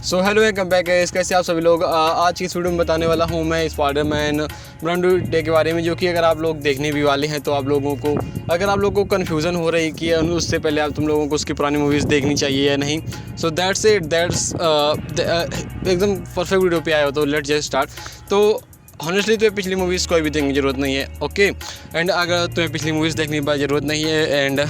So hello welcome back guys, कैसे आप सभी लोग। आज की इस वीडियो में बताने वाला हूँ मैं स्पाइडरमैन ब्रांड डे के बारे में, जो कि अगर आप लोग देखने भी वाले हैं तो आप लोगों को अगर आप लोगों को कन्फ्यूज़न हो रही कि उससे पहले आप तुम लोगों को उसकी पुरानी मूवीज़ देखनी चाहिए या नहीं। सो दैट्स एकदम परफेक्ट वीडियो पे आए हो, तो लेट्स जस्ट स्टार्ट। तो हॉनेस्टली तुम्हें पिछली मूवीज़ कोई भी देखने की ज़रूरत नहीं है, ओके। एंड अगर तुम्हें पिछली मूवीज़ देखने की ज़रूरत नहीं है एंड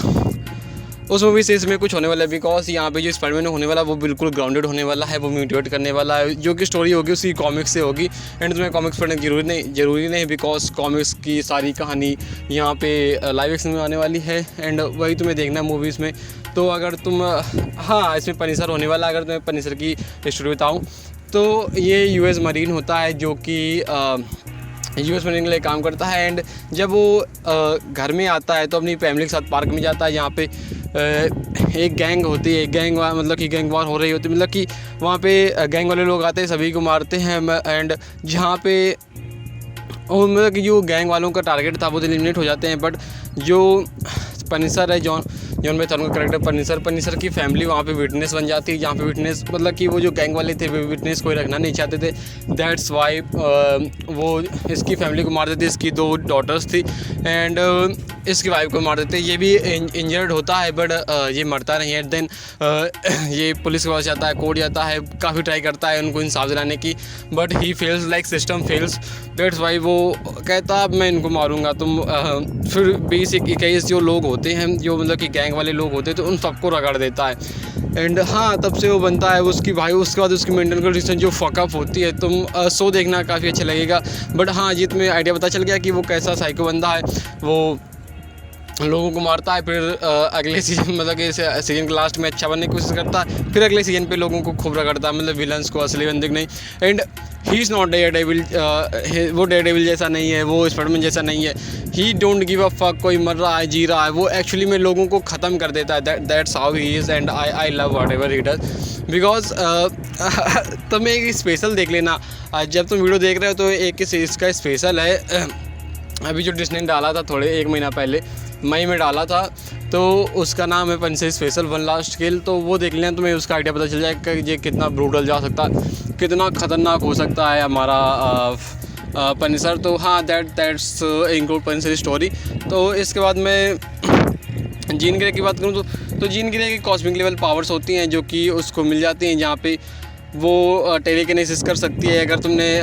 उस मूवी से इसमें कुछ होने वाला है, बिकॉज यहाँ पे जो स्पाइडरमैन होने वाला है वो बिल्कुल ग्राउंडेड होने वाला है, वो म्यूटेट करने वाला है। जो कि स्टोरी होगी उसकी कॉमिक्स से होगी एंड तुम्हें कॉमिक्स पढ़ने की ज़रूरी नहीं, बिकॉज कॉमिक्स की सारी कहानी यहाँ पे लाइव एक्शन में आने वाली है एंड वही तुम्हें देखना है मूवीज़ में। तो अगर तुम हाँ, इसमें पनिशर होने वाला, अगर तुम्हें पनिशर की स्टोरी बताऊँ तो ये यूएस मरीन होता है जो कि यूएस मरीन के लिए काम करता है। एंड जब वो घर में आता है तो अपनी फैमिली के साथ पार्क में जाता है, जहाँ पे एक गैंग होती है, गैंग मतलब कि गैंग वार हो रही होती है, मतलब कि वहाँ पे गैंग वाले लोग आते हैं, सभी को मारते हैं। एंड जहाँ पे मतलब कि जो गैंग वालों का टारगेट था वो एलिमिनेट हो जाते हैं, बट जो पनिशर है, जॉन में थॉर्न का करेक्टर पनिशर की फैमिली वहाँ पे विटनेस बन जाती है, जहाँ पे विटनेस मतलब कि वो जो गैंग वाले थे वो विटनेस कोई रखना नहीं चाहते थे। दैट्स वाई वो इसकी फैमिली को मार देते। इसकी 2 डॉटर्स थी एंड इसकी वाइफ को मार देते। ये भी इंजर्ड होता है बट ये मरता नहीं है। देन ये पुलिस के पास जाता है, कोर्ट जाता है, काफ़ी ट्राई करता है उनको इंसाफ दिलाने की, but he fails, like system fails. That's why वो कहता मैं इनको मारूंगा। तुम फिर 20-21 जो लोग होते हैं, जो मतलब कि गैंग वाले लोग होते हैं, तो उन सबको रगड़ देता है। एंड हाँ, तब से वो बनता है उसकी भाई। उसके बाद उसकी मेंटल कंडीशन जो फकअप होती है, तुम शो देखना काफ़ी अच्छा लगेगा। बट हाँ, ये तुम्हें आइडिया पता चल गया कि वो कैसा साइको बंदा है। वो लोगों को मारता है, फिर अगले सीजन मतलब कि सीजन के लास्ट में अच्छा बनने की कोशिश करता है, फिर अगले सीजन पे लोगों को खूब रगड़ता है, मतलब विलन्स को, असली बंदे को नहीं। And he is not Daredevil, वो डेयरडेविल जैसा नहीं है, वो स्पाइडरमैन जैसा नहीं है। ही डोंट गिव अ फक कोई मर रहा है, जी रहा है, वो एक्चुअली में लोगों को ख़त्म कर देता है। That's how he is and I love what ever he does, because तुम एक स्पेशल देख लेना। जब तुम वीडियो देख रहे हो तो एक इसका स्पेशल है अभी जो डिस्नी ने डाला था थोड़े 1 महीना पहले, मई में डाला था, तो उसका नाम है पनिशर स्पेशल वन लास्ट किल। तो वो देख लेना, तुम्हें उसका आइडिया पता चल जाएगा कि ये कितना ब्रूटल जा सकता है, कितना ख़तरनाक हो सकता है हमारा पनिशर। तो हाँ, दैट्स इंक्लूड पनिशर स्टोरी। तो इसके बाद मैं जीन ग्रे की बात करूँ तो जीन ग्रे की कॉस्मिक लेवल पावर्स होती हैं जो कि उसको मिल जाती हैं, जहाँ पे वो टेलीकिनेसिस कर सकती है। अगर तुमने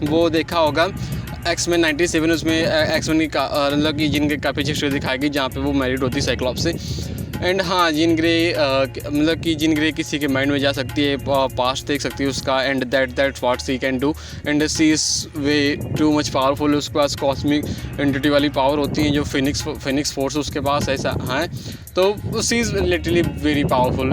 वो देखा होगा X-Men 97, उसमें X-Men की मतलब कि जीन ग्रे काफ़ी अच्छी स्टोरी दिखाएगी, जहाँ पे वो मैरिड होती है साइक्लॉप्स से। एंड हाँ, जीन ग्रे मतलब कि जीन ग्रे किसी के माइंड में जा सकती है, पास्ट देख सकती है उसका, and that's what she can do and she is way too much powerful. उसके पास कॉस्मिक एंटिटी वाली पावर होती है, जो फिनिक्स फोर्स उसके पास ऐसा है, तो she is literally very powerful.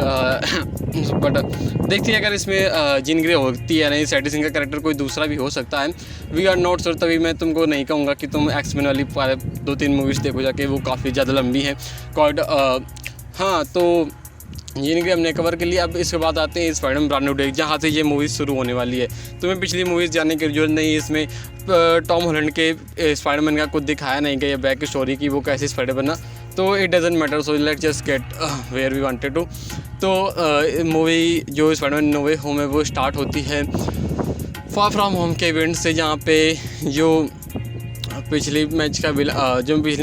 But देखती है अगर इसमें जीन ग्रे होती है नहीं, सैडी सिंह का कैरेक्टर कोई दूसरा भी हो सकता है, वी आर नॉट श्योर। तभी मैं तुमको नहीं कहूँगा कि तुम X-Men वाली 2-3 मूवीज़ देखो जाके, वो काफ़ी ज़्यादा लंबी है क्वाइट। हाँ, तो जीन ग्रे हमने कवर कर लिया। अब इसके बाद आते हैं स्पाइडरमैन ब्रांड न्यू डे, जहाँ से ये मूवी शुरू होने वाली है। तुम्हें पिछली मूवीज़ जानने की जरूरत नहीं है। इसमें टॉम हॉलैंड के स्पाइडरमैन का कुछ दिखाया नहीं गया, बैक स्टोरी की वो कैसे स्पाइडर बना, तो it doesn't matter. So let's just get where we wanted to. तो मूवी जो स्पाइडरमैन नो वे होम है वो स्टार्ट होती है फार फ्रॉम होम के इवेंट से, जहाँ पे जो पिछली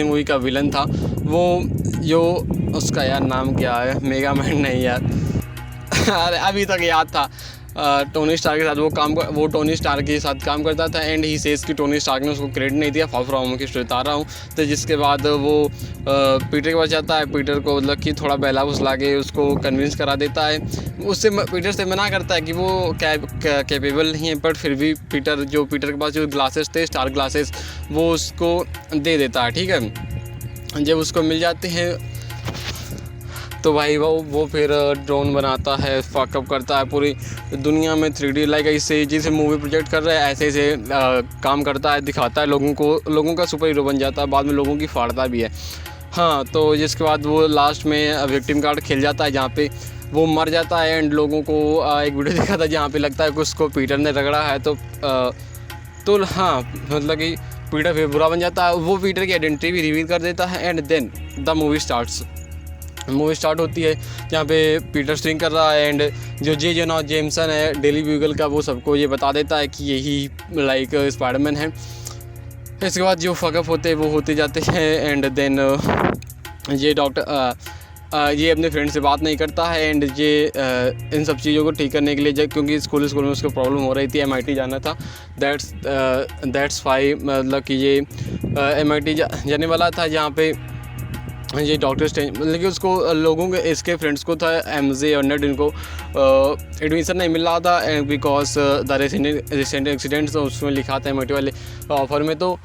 मूवी का विलन था, वो जो उसका यार नाम क्या है, मेगा मैन नहीं यार अरे अभी तक याद था, टोनी स्टार के साथ वो टोनी स्टार के साथ काम करता था। एंड ही सेज कि टोनी स्टार ने उसको क्रेडिट नहीं दिया, फार फ्रॉम होम की स्टोरी बता रहा हूँ। तो जिसके बाद वो पीटर के पास जाता है, पीटर को मतलब कि थोड़ा बहला फुसला के उसको कन्विंस करा देता है। उससे पीटर से मना करता है कि वो कैपेबल नहीं है, बट फिर भी पीटर के पास जो ग्लासेस थे, स्टार ग्लासेस, वो उसको दे देता है, ठीक है। जब उसको मिल जाते हैं तो भाई वो फिर ड्रोन बनाता है, फकअप करता है पूरी दुनिया में 3D, लाइक ऐसे जैसे मूवी प्रोजेक्ट कर रहा है ऐसे काम करता है, दिखाता है लोगों का सुपर हीरो बन जाता है, बाद में लोगों की फाड़ता भी है। हाँ, तो जिसके बाद वो लास्ट में विक्टिम कार्ड खेल जाता है, जहाँ पे वो मर जाता है। एंड लोगों को एक वीडियो देखा था जहाँ पे लगता है कि उसको पीटर ने रगड़ा है, तो हाँ, मतलब कि पीटर फिर बुरा बन जाता है। वो पीटर की आइडेंटिटी भी रिवील कर देता है and then the movie starts. Movie start होती है जहाँ पे पीटर स्टिंग कर रहा है एंड जो जे जोना जेमसन है डेली ब्यूगल का, वो सबको ये बता देता है कि यही लाइक स्पाइडरमैन है। इसके बाद जो फकअप होते हैं वो होते जाते हैं एंड देन ये ये अपने फ्रेंड से बात नहीं करता है एंड ये इन सब चीज़ों को ठीक करने के लिए क्योंकि स्कूल में उसको प्रॉब्लम हो रही थी, MIT जाना था, दैट्स वाई मतलब कि ये MIT जाने वाला था, जहाँ पे ये डॉक्टर स्ट्रेंज मतलब कि उसको लोगों के इसके फ्रेंड्स को था MJ और नेड, इनको एडमिशन नहीं मिल रहा था बिकॉज द रिसेंट एक्सीडेंट, तो उसमें लिखा था MIT वाले ऑफर में। तो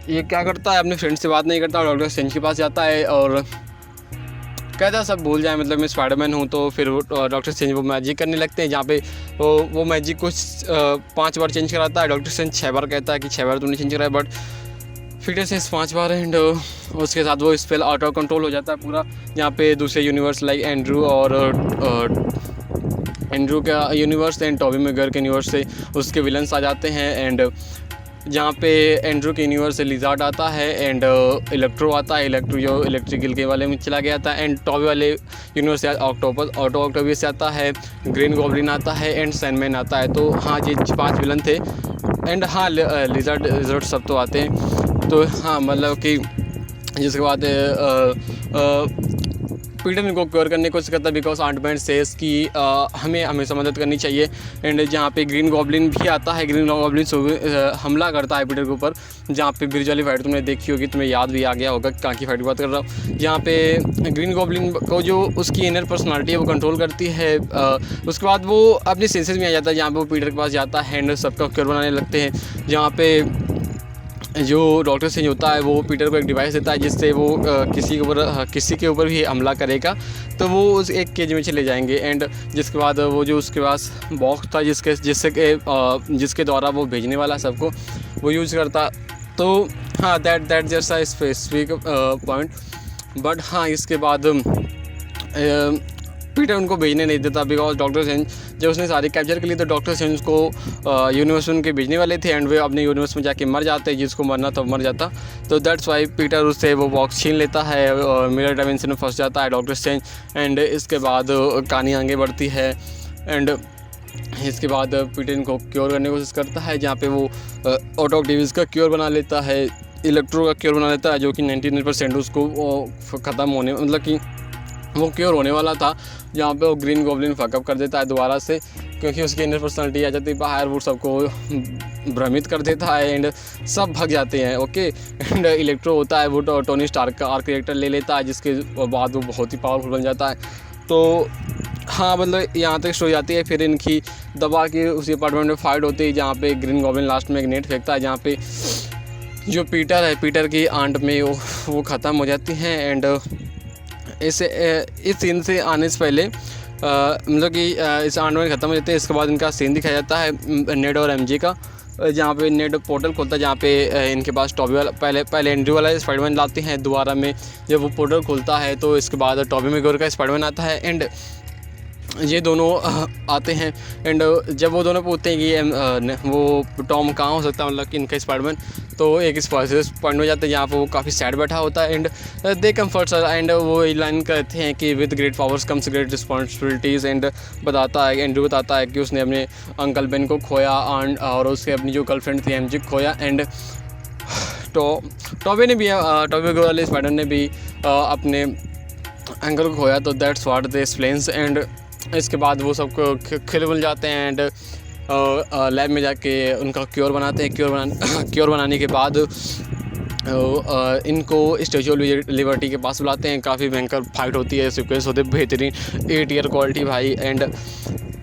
ये क्या करता है, अपने फ्रेंड से बात नहीं करता, डॉक्टर स्ट्रेंज के पास जाता है और कहता है सब भूल जाए, मतलब मैं स्पाइडरमैन हूँ। तो फिर डॉक्टर स्ट्रेंज वो मैजिक करने लगते हैं, जहाँ पे वो मैजिक कुछ 5 बार चेंज कराता है, डॉक्टर स्ट्रेंज 6 बार कहता है कि 6 बार तूने चेंज कराया, but Peter strange 5 bar and उसके साथ वो स्पेल आउट ऑफ कंट्रोल हो जाता है पूरा। यहाँ पे दूसरे यूनिवर्स लाइक एंड्रू का यूनिवर्स एंड टॉबी मैguire के यूनिवर्स से उसके विलन्स आ जाते हैं एंड जहाँ पे एंड्रू के यूनिवर्स से लिजार्ड आता है एंड इलेक्ट्रो आता है, इलेक्ट्रो जो इलेक्ट्रिकल के वाले में चला गया था एंड टॉबी वाले यूनिवर्स से ऑक्टोपस से आता है, ग्रीन गॉब्लिन आता है एंड सैंडमैन आता है। तो हाँ, ये 5 विलन थे एंड हाँ लिजर्ड सब तो आते हैं। तो हाँ मतलब कि जिसके बाद पीटर इनको क्योर करने की कोशिश करता है बिकॉज आंट-मैन सेज कि हमें हमेशा मदद करनी चाहिए एंड जहाँ पे ग्रीन गॉब्लिन भी आता है, ग्रीन गॉब्लिन हमला करता है पीटर के ऊपर, जहाँ पे ब्रिज वाली फाइट तुमने देखी होगी, तुम्हें याद भी आ गया होगा कहाँ की फाइट की बात कर रहा हूँ, जहाँ पे ग्रीन गॉब्लिन को जो उसकी इनर पर्सनालिटी है वो कंट्रोल करती है। उसके बाद वो अपने सेंसेस में आ जाता है, जहाँ पर वो पीटर के पास जाता है एंड सबका क्योर बनाने लगते हैं, जहाँ पे जो डॉक्टर स्ट्रेंज होता है वो पीटर को एक डिवाइस देता है जिससे वो किसी के ऊपर भी हमला करेगा तो वो उस एक केज में चले जाएंगे एंड जिसके बाद वो जो उसके पास बॉक्स था जिसके द्वारा वो भेजने वाला सबको वो यूज़ करता। तो हाँ that just a specific point, but हाँ इसके बाद पीटर उनको भेजने नहीं देता बिकॉज डॉक्टर स्ट्रेंज जब उसने सारी कैप्चर कर ली तो डॉक्टर स्ट्रेंज को यूनिवर्स में उनके भेजने वाले थे एंड वे अपने यूनिवर्स में जाके मर जाते, जिसको मरना था मर जाता। तो दैट्स वाई पीटर उससे वो बॉक्स छीन लेता है और मिरर डायमेंशन में फंस जाता है डॉक्टर स्ट्रेंज एंड इसके बाद कहानी आगे बढ़ती है एंड इसके बाद पीटर इनको क्योर करने की कोशिश करता है, जहाँ पे वो ऑटोक्टिविस का क्योर बना लेता है, इलेक्ट्रो का क्योर बना लेता है जो कि 99% उसको ख़त्म होने मतलब कि वो क्योर होने वाला था, जहाँ पे वो ग्रीन गॉब्लिन फकअप कर देता है दोबारा से क्योंकि उसकी इनर पर्सनालिटी आ जाती है बाहर, वो सबको भ्रमित कर देता है एंड सब भाग जाते हैं। ओके एंड इलेक्ट्रो होता है वो टोनी स्टार्क का आर्किटेक्टर ले लेता है जिसके बाद वो बहुत ही पावरफुल बन जाता है। तो हाँ मतलब यहाँ तक स्टोरी आती है, फिर इनकी दबा के उसी अपार्टमेंट में फाइट होती है जहाँ पे ग्रीन गॉब्लिन लास्ट में एक नेट फेंकता है, जहाँ पे जो पीटर की आंट में वो ख़त्म हो जाती हैं एंड इस सीन से आने से पहले मतलब कि इस आंट में ख़त्म हो जाते हैं। इसके बाद इनका सीन दिखाया जाता है नेड और MJ का, जहाँ पे नेड पोर्टल खोलता है, जहाँ पे इनके पास टॉबी वाला पहले एंड्रू वाला स्पाइडरमैन लाते हैं दोबारा में, जब वो पोर्टल खुलता है तो इसके बाद टॉबी मैguire का स्पाइडरमैन आता है एंड ये दोनों आते हैं एंड जब वो दोनों पूछते हैं कि वो टॉम कहाँ हो सकता है मतलब कि इनका स्पाइडरमैन, तो एक स्पॉइलर्स पॉइंट हो जाता है जहाँ पर वो काफ़ी सैड बैठा होता है एंड दे कम्फर्ट्स एंड वो लाइन कहते हैं कि with great powers comes great responsibilities and Andrew बताता है कि उसने अपने अंकल बेन को खोया और उसके अपनी जो गर्लफ्रेंड थी MJ खोया एंड टॉबी मैguire वाले स्पाइडर ने भी अपने अंकल को खोया। तो that's what they explains and इसके बाद वो सबको खिल मिल जाते हैं एंड लैब में जाके उनका क्योर बनाते हैं। क्योर बनाने के बाद इनको स्टैच्यू ऑफ लिबर्टी के पास बुलाते हैं, काफ़ी भयंकर फाइट होती है, सीक्वेंस होते बेहतरीन 8 ईयर क्वालिटी भाई एंड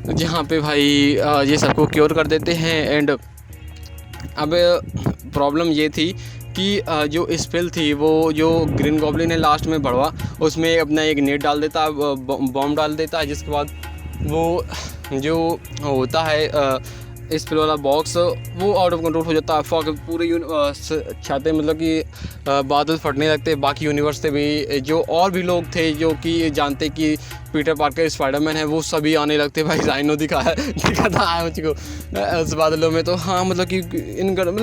जहाँ पे भाई ये सबको क्योर कर देते हैं एंड अब प्रॉब्लम ये थी कि जो स्पेल थी वो जो ग्रीन गॉब्लिन है लास्ट में बढ़वा उसमें अपना एक नेट डाल देता है, बॉम्ब डाल देता है, जिसके बाद वो जो होता है स्पेल वाला बॉक्स वो आउट ऑफ कंट्रोल हो जाता है। फॉग पूरे छाते मतलब कि बादल फटने लगते हैं। बाकी यूनिवर्स से भी जो और भी लोग थे जो कि जानते कि पीटर पार्कर स्पाइडरमैन है वो सभी आने लगते भाई। राइनो दिखा था मुझको उस बादलों में। तो हाँ मतलब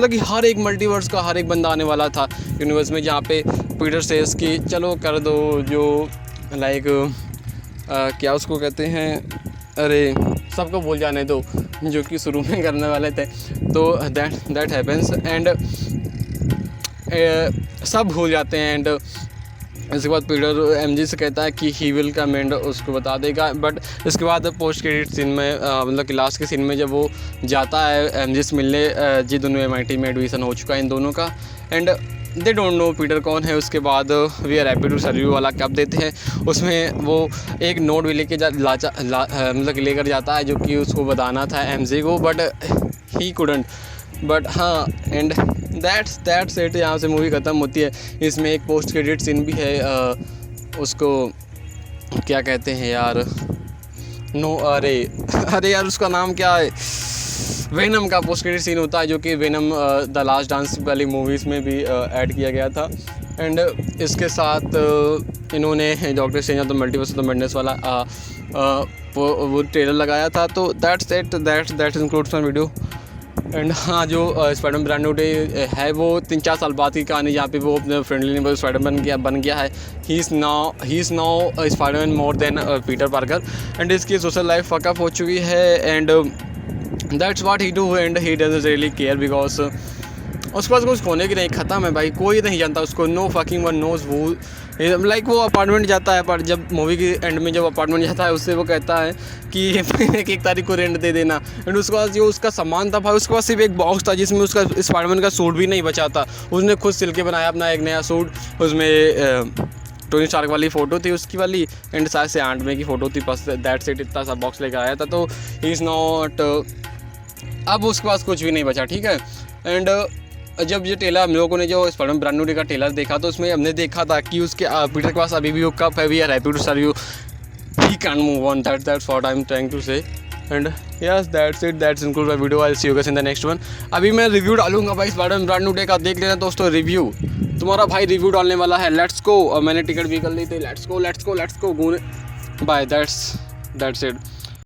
कि हर एक मल्टीवर्स का हर एक बंदा आने वाला था यूनिवर्स में, जहाँ पे पीटर सेज कि चलो कर दो जो लाइक क्या उसको कहते हैं, अरे सबको भूल जाने दो, जो कि शुरू में करने वाले थे। तो दैट हैपेंस एंड सब भूल जाते हैं। एंड इसके बाद पीटर एमजे से कहता है कि ही विल कम एंड उसको बता देगा। बट इसके बाद पोस्ट क्रेडिट सीन में मतलब कि लास्ट के सीन में जब वो जाता है एमजे से मिलने, जी दोनों MIT में एडमिशन हो चुका है इन दोनों का, and they don't know Peter कौन है। उसके बाद we are happy to serve you वाला कप देते हैं, उसमें वो एक नोट भी लेके मतलब कि लेकर जाता है, जो कि उसको बताना था एमजे को, बट ही कुडंट। बट हाँ, एंड दैट्स इट, यहाँ से मूवी ख़त्म होती है। इसमें एक पोस्ट क्रेडिट सीन भी है, उसको क्या कहते हैं यार, अरे यार उसका नाम क्या है, वेनम का पोस्ट क्रेडिट सीन होता है, जो कि वेनम द लास्ट डांस वाली मूवीज़ में भी ऐड किया गया था। एंड इसके साथ इन्होंने doctor strange of the multiverse of the madness वाला वो ट्रेलर लगाया था। तो that's includes my video. And हाँ, जो स्पाइडरमैन ब्रांड न्यू डे है वो 3-4 साल बाद की कहानी, जहाँ पे वो अपने फ्रेंडली नेबर स्पाइडरमैन बन गया है। He is now Spiderman more than Peter Parker, and इसकी सोशल लाइफ फकअप हो चुकी है। And that's what he do and he doesn't really care, because उसके पास कुछ होने की नहीं, ख़त्म है भाई, कोई नहीं जानता उसको। नो फकिंग वन नोज वो, लाइक वो अपार्टमेंट जाता है, पर जब मूवी के एंड में जब अपार्टमेंट जाता है उससे वो कहता है कि 1 तारीख को रेंट दे देना। एंड उसके बाद जो उसका सामान था भाई, उसके पास सिर्फ एक बॉक्स था जिसमें उसका स्पाइडरमैन का सूट भी नहीं बचा था। उसने खुद सिल के बनाया अपना एक नया सूट, उसमें टोनी स्टार्क वाली फ़ोटो थी उसकी वाली, एंड शायद से आंट में की फ़ोटो थी, बस दैट्स इट, इतना सा बॉक्स लेकर आया था। तो ही इज़ नॉट, अब उसके पास कुछ भी नहीं बचा, ठीक है। एंड जब ये टेलर हम लोगों ने जो स्पाइडरमैन ब्रांड न्यू डे का टेलर देखा, तो उसमें हमने देखा था कि उसके पीटर के पास अभी भी वो कप है, we are happy to serve you, he can move on, that's what I am trying to say. And yes that's it, that's include my video, I will see you guys in the next one. अभी मैं review डालूंगा भाई Spiderman brand new day का, देख लेना दोस्तों review, तुम्हारा भाई रिव्यू डालने वाला है। लेट्स गो, मैंने टिकट भी कर ली थी, let's go bye, that's it.